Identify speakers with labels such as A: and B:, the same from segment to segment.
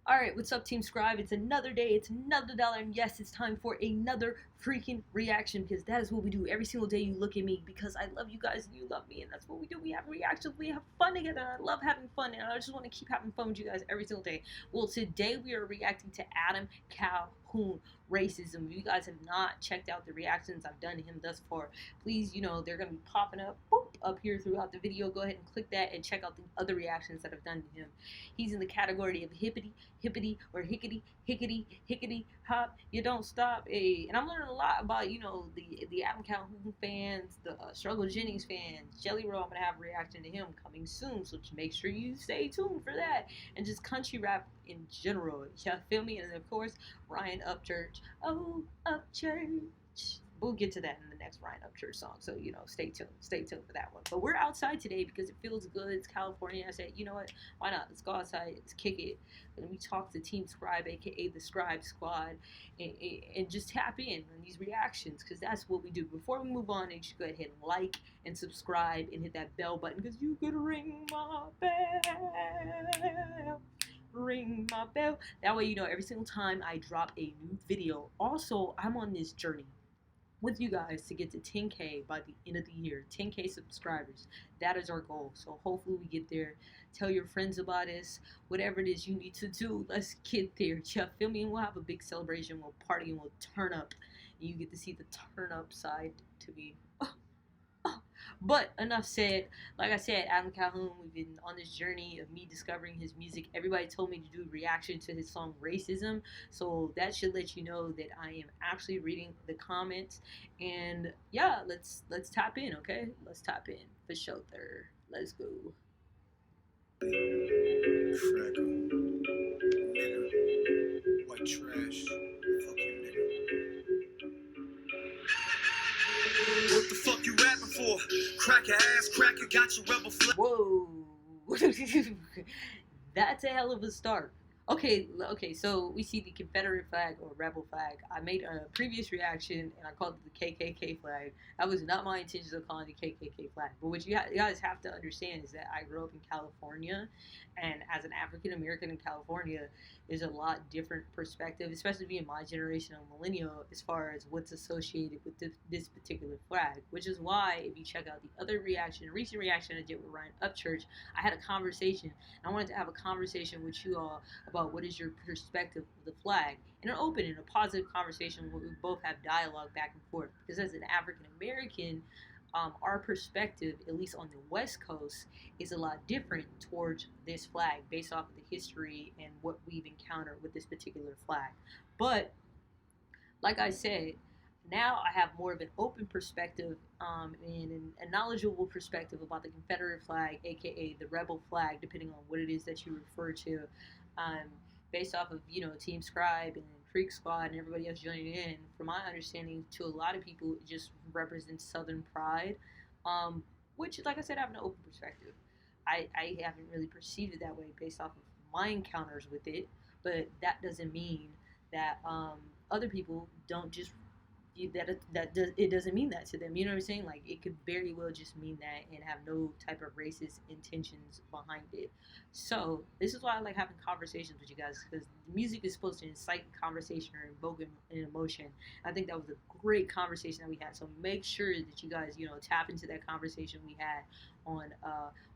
A: Alright, what's up, Team Scribe? It's another day, it's another dollar, and yes, it's time for another freaking reaction, because that is what we do every single day. You look at me because I love you guys and you love me, and that's what we do. We have reactions, we have fun together, and I love having fun, and I just want to keep having fun with you guys every single day. Well, today we are reacting to Adam Calhoun, Racism. If you guys have not checked out the reactions I've done to him thus far, please, they're going to be popping up, up here throughout the video. Go ahead and click that and check out the other reactions that I've done to him. He's in the category of hippity, or hickety, hickety, hop, you don't stop. And I'm learning a lot about, the Adam Calhoun fans, the Struggle Jennings fans, Jelly Roll. I'm going to have a reaction to him coming soon, so just make sure you stay tuned for that. And just country rap in general, you feel me? And of course, Ryan Upchurch, oh, upchurch. We'll get to that in the next Ryan Upchurch song, so, stay tuned for that one. But we're outside today because it feels good. It's California. I said, you know what, why not? Let's go outside, let's kick it. Let me talk to Team Scribe, aka the Scribe Squad, and just tap in on these reactions, because that's what we do. Before we move on, you should go ahead and like and subscribe and hit that bell button, because you could ring my bell. Ring my bell. That way, every single time I drop a new video. Also, I'm on this journey with you guys to get to 10K by the end of the year. 10K subscribers. That is our goal. So hopefully we get there. Tell your friends about us. Whatever it is you need to do, let's get there. You feel me? And we'll have a big celebration. We'll party and we'll turn up. And you get to see the turn up side to me. But enough said. Like I said, Adam Calhoun, we've been on this journey of me discovering his music. Everybody told me to do a reaction to his song Racism, so that should let you know that I am actually reading the comments. And yeah, let's tap in, okay? Let's tap in for shelter. Let's go.
B: Freckle, nigga, white trash, fuck you, nigga. What the fuck you rapping for? Cracker ass cracker, got your rebel flag.
A: Whoa. That's a hell of a start. Okay, so we see the Confederate flag or rebel flag. I made a previous reaction and I called it the KKK flag. That was not my intention of calling it the KKK flag. But what you guys have to understand is that I grew up in California, and as an African American in California, there's a lot different perspective, especially being my generation of millennial, as far as what's associated with this particular flag. Which is why, if you check out the other recent reaction I did with Ryan Upchurch, I had a conversation. And I wanted to have a conversation with you all about what is your perspective of the flag, in an open and a positive conversation where we both have dialogue back and forth. Because as an African American, our perspective, at least on the West Coast, is a lot different towards this flag based off of the history and what we've encountered with this particular flag. But like I said, now I have more of an open perspective and a knowledgeable perspective about the Confederate flag, aka the rebel flag, depending on what it is that you refer to, based off of Team Scribe and Creeksquad and everybody else joining in. From my understanding, to a lot of people, it just represents Southern pride, which, like I said, I have an open perspective. I haven't really perceived it that way based off of my encounters with it, but that doesn't mean that other people don't just it doesn't mean that to them. You know what I'm saying? Like, it could very well just mean that and have no type of racist intentions behind it. So this is why I like having conversations with you guys, because music is supposed to incite conversation or invoke an emotion. I think that was a great conversation that we had. So make sure that you guys tap into that conversation we had on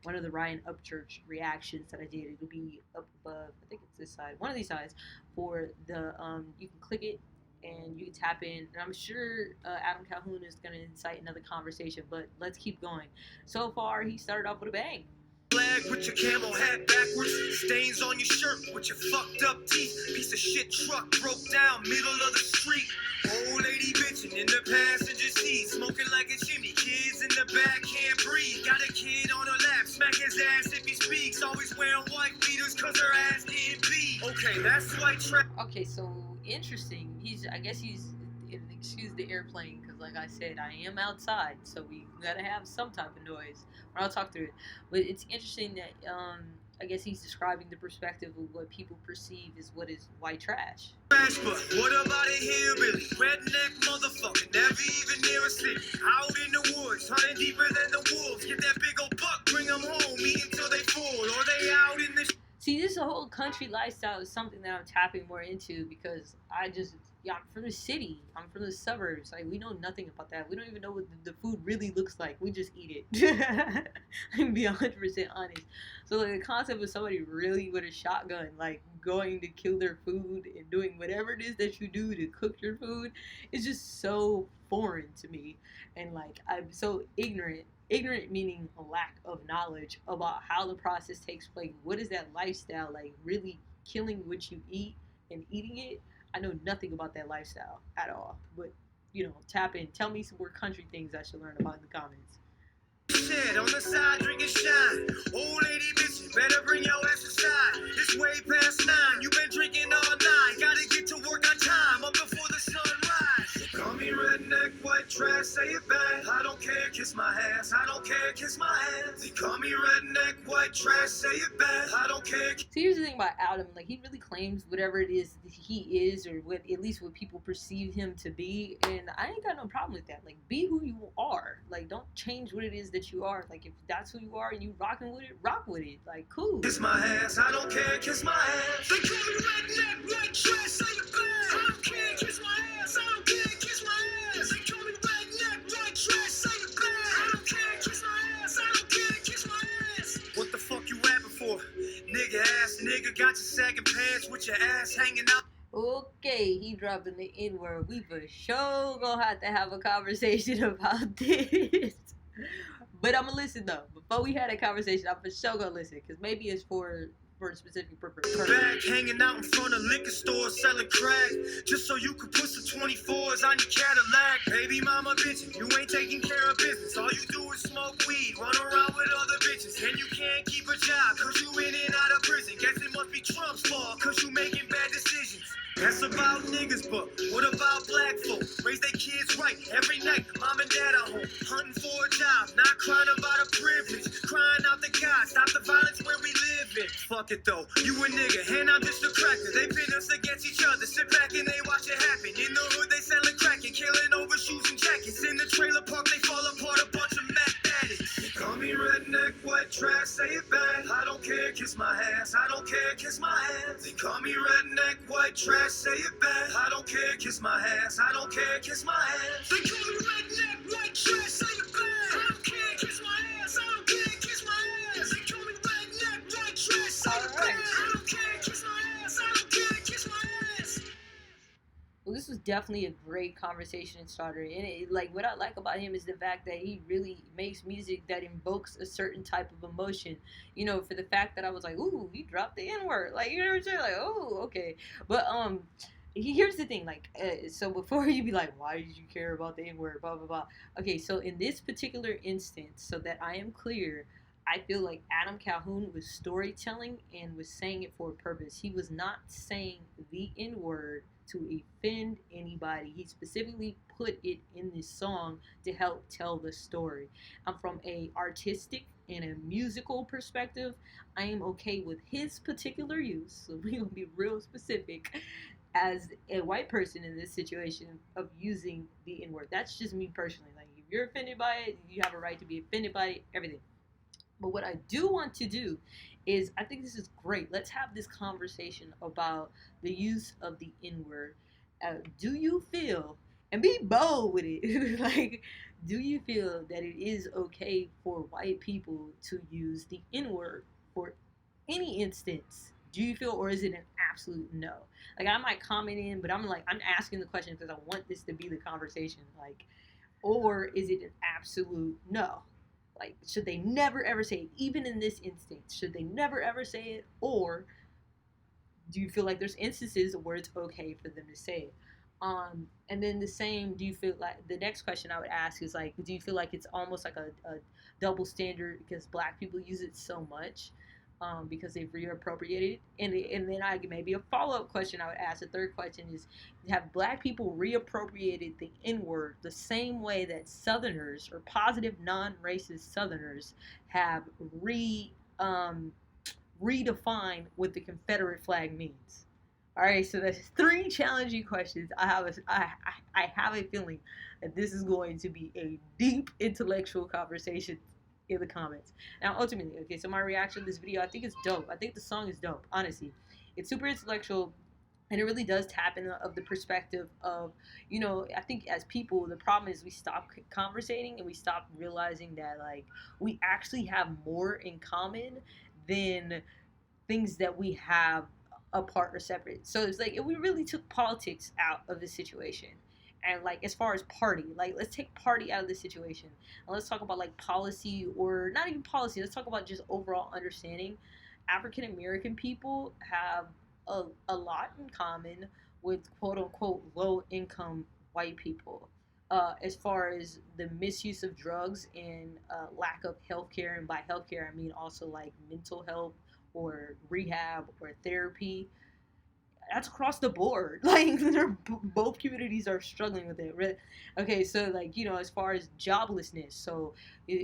A: one of the Ryan Upchurch reactions that I did. It'll be up above, I think it's this side, one of these sides, for the you can click it and you can tap in, and I'm sure Adam Calhoun is going to incite another conversation, but let's keep going. So far, he started off with a bang.
B: Flag with your camo hat backwards, stains on your shirt with your fucked up teeth. Piece of shit truck broke down middle of the street. Old lady bitching in the passenger seat, smoking like a chimney. Kids in the back can't breathe. Got a kid on her lap, smack his ass if he speaks. Always wearing white beaters cause her ass can't beat. Okay, that's white trash.
A: Okay, so interesting. I guess he's, excuse the airplane, because like I said, I am outside, so we gotta have some type of noise. I'll talk through it. But it's interesting that I guess he's describing the perspective of what people perceive as what is white trash.
B: Trash, but what about a hillbilly? Redneck motherfucker, never even near a city. Out in the woods, hunting deeper than the wolves. Get that big old buck, bring them home, eat until they full, or they out in the
A: See, this whole country lifestyle is something that I'm tapping more into because I'm from the city. I'm from the suburbs. Like, we know nothing about that. We don't even know what the food really looks like. We just eat it. I'm be 100% honest. So, like, the concept of somebody really with a shotgun, like, going to kill their food and doing whatever it is that you do to cook your food is just so foreign to me. And, like, I'm so ignorant. Ignorant meaning a lack of knowledge about how the process takes place. What is that lifestyle like? Really killing what you eat and eating it. I know nothing about that lifestyle at all. But tap in. Tell me some more country things I should learn about in the comments.
B: Shit, on the side, drinking shine. Old lady bitch, you better bring your ass inside. It's way past 9. You been drinking all night. Gotta get to work on time. Up before the sun rise. Call me redneck, white trash, say it back. I don't care, kiss my ass. I don't care, kiss my ass. They call me redneck, white trash, say it back. I don't care.
A: So here's the thing about Adam, like he really claims whatever it is he is, or what at least what people perceive him to be, and I ain't got no problem with that. Like, be who you are. Like, don't change what it is that you are. Like, if that's who you are and you rocking with it, rock with it. Like, cool.
B: Kiss my ass, I don't care, kiss my ass. They call me redneck, white trash, say it back. I don't care, kiss my ass. I don't care, kiss my ass. They call me redneck, white trash, say it back. I don't care, kiss my ass. I don't care, kiss my ass. What the fuck you rapping for? Nigga ass nigga, got your sagging pants with your ass hanging out.
A: Okay, he dropping the N-word. We for sure gonna have to have a conversation about this. But I'm gonna listen though. Before we had a conversation, I'm for sure gonna listen because maybe it's for a specific purpose.
B: Back hanging out in front of liquor stores selling crack just so you could put some 24s on your Cadillac. Baby mama bitchin', you ain't taking care of business. All you do is smoke weed, run around with other bitches, and you can't keep a job cause you in and out of prison. Guess it must be Trump's fault cause you making bad decisions. That's about niggas, but what about black folk? Raise their kids right every night, mom and dad at home, hunting for a job, not crying about a privilege, crying out to God, stop the violence where we live in. Fuck it though, you a nigga, and I'm just a cracker. They pin us against each other, sit back and they watch it happen. In the hood they selling crack and killing over shoes and jackets. In the trailer park they fall apart, a bunch of mad addicts. They call me redneck, white trash, say it back. I don't care, kiss my ass. I don't care, kiss my ass. They call me redneck, white trash, say it back. I don't care, kiss my ass. I don't care, kiss my ass. They call me redneck, white trash, say it back. I don't care, kiss my ass. I don't care, kiss my ass. They call me redneck, white trash, say it back. I don't care, kiss my ass. I don't care, kiss my ass.
A: Well, this was definitely a great conversation starter, and like what I like about him is the fact that he really makes music that invokes a certain type of emotion. For the fact that I was like, ooh, he dropped the N-word, like, you know what I'm saying, like, oh, okay. But here's the thing, like, so before you be like, why did you care about the N-word, blah blah blah. Okay, so in this particular instance, so that I am clear, I feel like Adam Calhoun was storytelling and was saying it for a purpose. He was not saying the N-word to offend anybody. He specifically put it in this song to help tell the story. I'm from a artistic and a musical perspective. I am okay with his particular use, so we're gonna be real specific as a white person in this situation of using the N-word. That's just me personally. Like, if you're offended by it, you have a right to be offended by it, everything. But what I do want to do is, I think this is great. Let's have this conversation about the use of the N-word. Do you feel, and be bold with it, like, do you feel that it is okay for white people to use the N-word for any instance? Do you feel, or is it an absolute no? Like, I might comment in, but I'm asking the question because I want this to be the conversation. Like, or is it an absolute no? Like, should they never ever say it? Even in this instance, should they never ever say it? Or do you feel like there's instances where it's okay for them to say it? And then the same, do you feel like, the next question I would ask is like, do you feel like it's almost like a double standard because black people use it so much? Because they've reappropriated it. And then maybe a follow-up question I would ask, the third question is, have black people reappropriated the N-word the same way that Southerners, or positive non-racist Southerners, have redefined what the Confederate flag means? All right, so that's 3 challenging questions. I have a feeling that this is going to be a deep intellectual conversation in the comments. Now, ultimately, okay, so my reaction to this video, I think it's dope. I think the song is dope, honestly. It's super intellectual, and it really does tap into of the perspective of, I think as people, the problem is we stop conversating and we stop realizing that, like, we actually have more in common than things that we have apart or separate. So it's like if we really took politics out of the situation, and like as far as party, like let's take party out of the situation and let's talk about like policy, or not even policy, let's talk about just overall understanding. African American people have a lot in common with quote unquote low income white people. As far as the misuse of drugs and lack of healthcare, and by healthcare I mean also like mental health or rehab or therapy, that's across the board. Like both communities are struggling with it. Right? Okay, so like as far as joblessness, so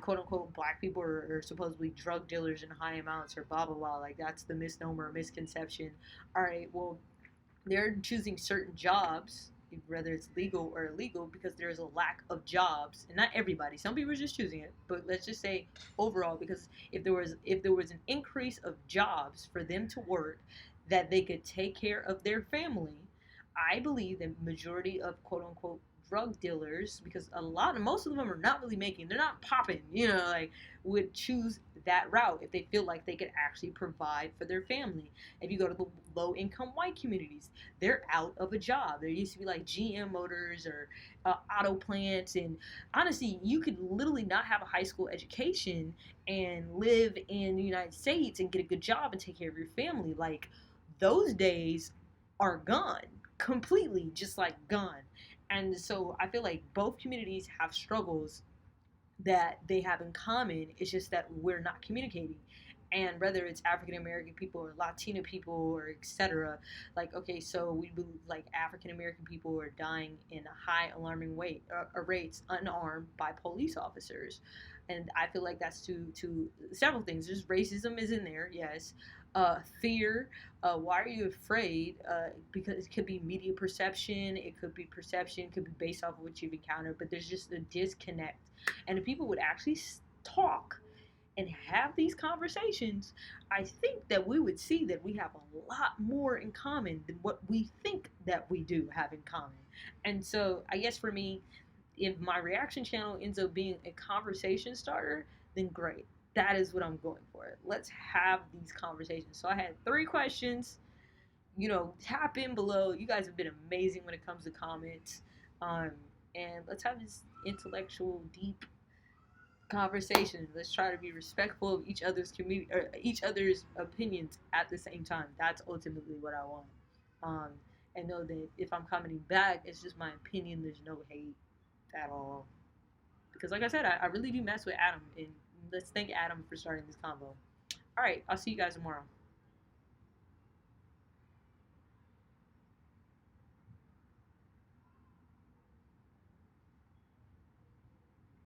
A: quote unquote black people are supposedly drug dealers in high amounts or blah blah blah. Like that's the misnomer or misconception. All right, well they're choosing certain jobs, whether it's legal or illegal, because there's a lack of jobs, and not everybody. Some people are just choosing it, but let's just say overall, because if there was an increase of jobs for them to work, that they could take care of their family, I believe the majority of quote unquote drug dealers, because most of them are not really making, they're not popping, like would choose that route if they feel like they could actually provide for their family. If you go to the low income white communities, they're out of a job. There used to be like GM Motors or auto plants, and honestly, you could literally not have a high school education and live in the United States and get a good job and take care of your family. Like those days are gone completely, just like gone. And so I feel like both communities have struggles that they have in common. It's just that we're not communicating. And whether it's African American people or Latino people or etc., like okay, so we believe like African American people are dying in a high alarming rates unarmed by police officers, and I feel like that's to several things. There's racism is in there, yes. Fear. Why are you afraid? Because it could be media perception, it could be perception, it could be based off of what you've encountered, but there's just a disconnect. And if people would actually talk and have these conversations, I think that we would see that we have a lot more in common than what we think that we do have in common. And so I guess for me, if my reaction channel ends up being a conversation starter, then great. That is what I'm going for. Let's have these conversations. So I had 3 questions. Tap in below. You guys have been amazing when it comes to comments. Um, and let's have this intellectual, deep conversation. Let's try to be respectful of each other's community or each other's opinions at the same time. That's ultimately what I want. Um, and know that if I'm commenting back, it's just my opinion. There's no hate at all. Because like I said, I really do mess with Adam, and let's thank Adam for starting this convo. All right, I'll see you guys tomorrow.